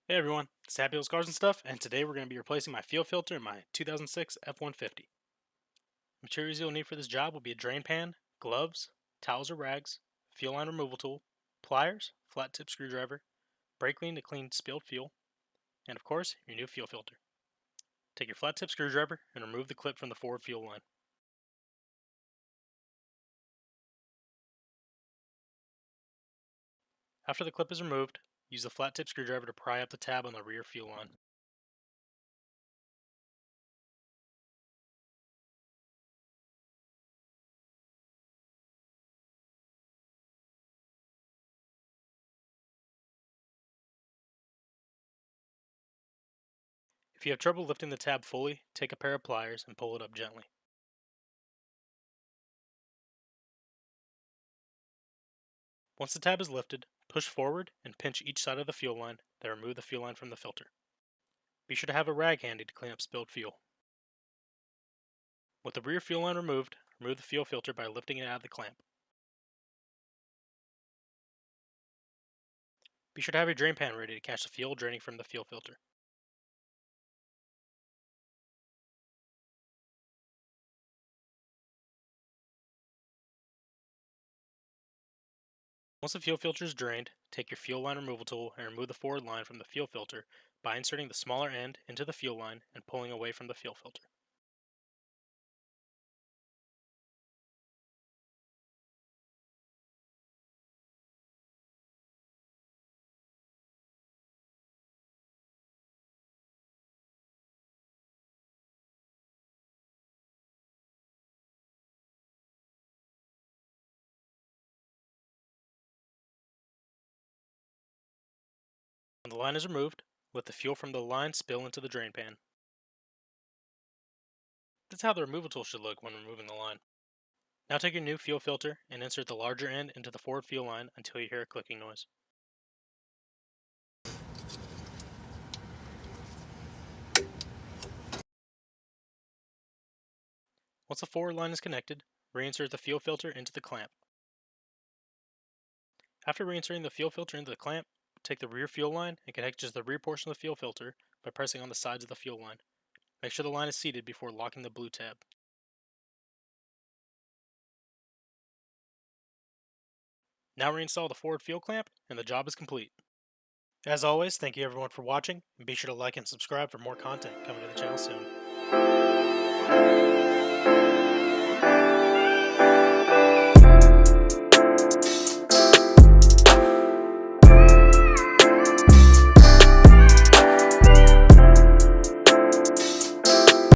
Hey everyone, it's Happy Wheels Cars and Stuff, and today we're going to be replacing my fuel filter in my 2006 F-150. Materials you'll need for this job will be a drain pan, gloves, towels or rags, fuel line removal tool, pliers, flat tip screwdriver, brake clean to clean spilled fuel, and of course, your new fuel filter. Take your flat tip screwdriver and remove the clip from the forward fuel line. After the clip is removed, use the flat tip screwdriver to pry up the tab on the rear fuel line. If you have trouble lifting the tab fully, take a pair of pliers and pull it up gently. Once the tab is lifted, push forward and pinch each side of the fuel line, then remove the fuel line from the filter. Be sure to have a rag handy to clean up spilled fuel. With the rear fuel line removed, remove the fuel filter by lifting it out of the clamp. Be sure to have your drain pan ready to catch the fuel draining from the fuel filter. Once the fuel filter is drained, take your fuel line removal tool and remove the forward line from the fuel filter by inserting the smaller end into the fuel line and pulling away from the fuel filter. When the line is removed, let the fuel from the line spill into the drain pan. That's how the removal tool should look when removing the line. Now take your new fuel filter and insert the larger end into the forward fuel line until you hear a clicking noise. Once the forward line is connected, reinsert the fuel filter into the clamp. After reinserting the fuel filter into the clamp, take the rear fuel line and connect just the rear portion of the fuel filter by pressing on the sides of the fuel line. Make sure the line is seated before locking the blue tab. Now reinstall the forward fuel clamp and the job is complete. As always, thank you everyone for watching, and be sure to like and subscribe for more content coming to the channel soon.